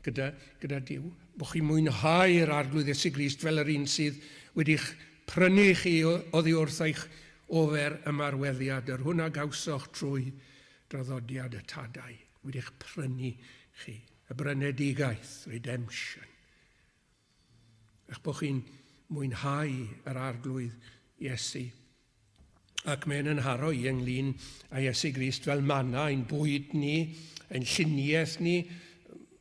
gyda Duw. Bod chi'n mwynhau'r arglwydd Iesu Grist fel yr un sydd wedi'ch prynu chi oddi wrth eich ofer ymarweddiad. Yr hwnna gawsoch trwy draddodiad y tadau. Wedi'ch prynu chi. Y brynedigaeth, redemption. Ach bod chi'n mwynhau yr arglwydd Iesu. Ac mae'n anharo i ynglyn â Iesu Grist fel manna, ein bwyd ni, ein lluniaeth ni,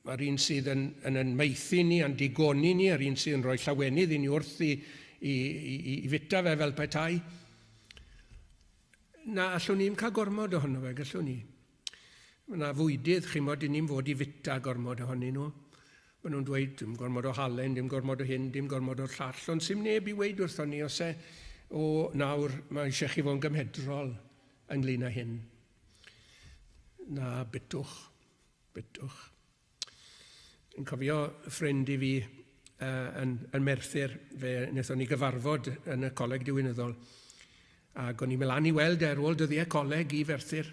yr un sydd yn meithi ni, yn digoni ni, yr un sydd yn rhoi llawenydd i ni wrth i fita fe fel petai. Na, allwn ni'n cael gormod ohono fe, gallwn ni. Mae yna fwydydd, chi'n modd i ni'n fod i fita gormod ohonyn nhw. Mae nhw'n dweud, dim gormod o halen, dim gormod o hyn, dim gormod o'r llall. Ond sy'n neb i weid wrtho ni, os o nawr mae eisiau chi fo'n gymhedrol ynglyn â hyn. Na, bytwch. Yn cofio ffrind i fi yn Merthyr, fe wnaethon ni gyfarfod yn y coleg diwynyddol. Ac o'n i'n mynd lan i weld ar ôl dyddiau coleg i Ferthyr.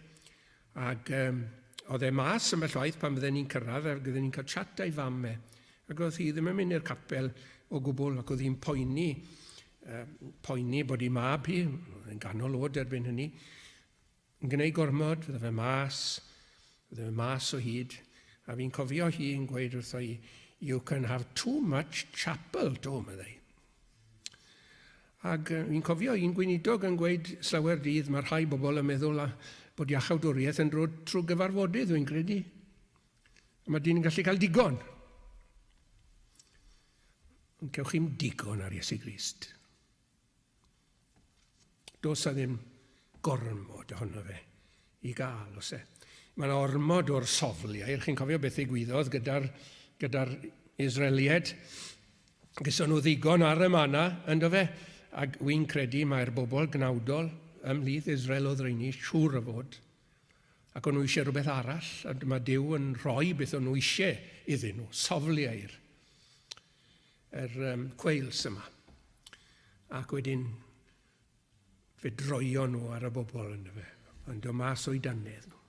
Ac oedd e mas am y llaeth pan bydden ni'n cyrraedd, ac bydden ni'n cael chat a'i fam e. Ac oedd hi ddim yn mynd i'r capel o gwbl, ac oedd hi'n poeni bod hi mab hi, yn ganol od erbyn hynny. Yn gwneud gormod, fydde fe mas o hyd. A fi'n cofio hi yn gweud wrtho hi, you can have too much chapel, do, meddai. Ac fi'n cofio un gweinidog yn gweud slawer dydd, mae rhai bobl yn meddwl bod iachawdwriaeth yn dod trwy gyfarfodydd, dwi'n credu. Mae dyn yn gallu cael digon. Ond cewch chi'n digon ar Iesu Grist. Does a ddim gormod ohono fe i gael, os e. Mae'n ormod o'r sofliau. Chi'n cofio beth ddigwyddodd gyda'r Israelied. Gyson nhw ddigon ar y manna, ynddo fe. Ac wy'n credu mae'r bobl gnawdol ymhlith Israel oedd rheini, siŵr o fod. Ac o'n nhw eisiau rhywbeth arall, a mae Duw yn rhoi beth o'n nhw eisiau iddyn nhw, sofliau'r cweils yma. Ac wedyn fe droio nhw ar y bobl ynddo fe, ond o mas o'i dannedd nhw.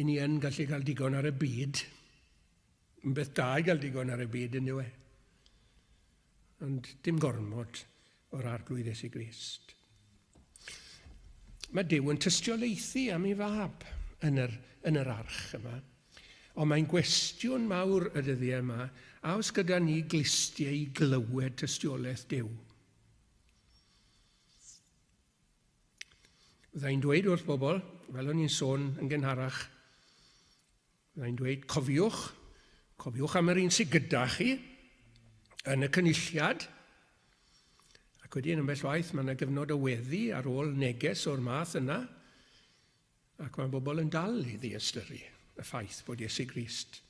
I ni yn gallu cael digon ar y byd, yn beth da i gael digon ar y byd yn yw e. Ond dim gormod o'r arglwydd Iesu Grist. Mae Duw yn tystiolaethu am ei fab yn yr arch yma. Ond mae'n gwestiwn mawr y dyddiau yma, a os gyda ni glistiau i glywed tystiolaeth Duw. Fyddai'n dweud wrth bobl, fel o'n i'n sôn yn gynharach, fyddai'n dweud, cofiwch am yr un sydd gyda chi yn y cynulliad, ac wedyn ymell waith mae yna gyfnod o weddi ar ôl neges o'r math yna, ac mae bobl yn dal i ddiystyru y ffaith bod Iesu Grist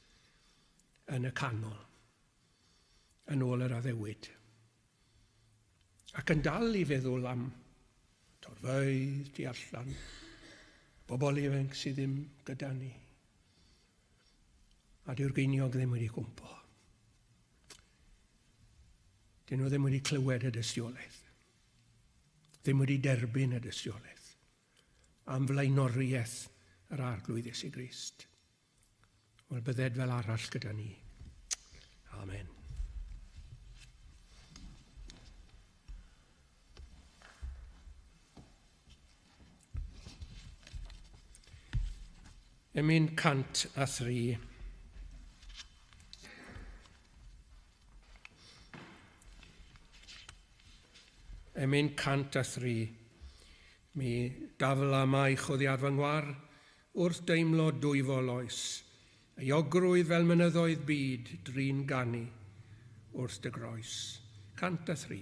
yn y canol, yn ôl yr addewid. Ac yn dal i feddwl am torfeydd tu allan, bobl ifanc sydd ddim gyda ni. A dyw'r geiniog ddim wedi cwmpo. Dyn nhw ddim wedi clywed y dystiolaeth. Ddim wedi derbyn y dystiolaeth. Am flaenoriaeth yr arglwydd Iesu Grist. Wel, bydded fel arall gyda ni. Amen. Emyn 103. Emyn 103. Mi dafl amaich oddi ar fy ngwar, wrth deimlo dwyfol oes, ei ogrwydd fel mynyddoedd byd drin ganu wrth dy groes. 103.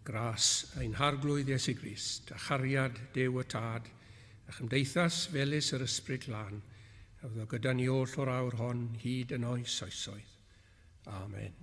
gras ein harglwydd Iesu Grist, a chariad Duw y Tad, a chymdeithas felys yr ysbryd glân, a fyddo gyda ni oll o'r awr hon hyd yn oes oesoedd. Amen.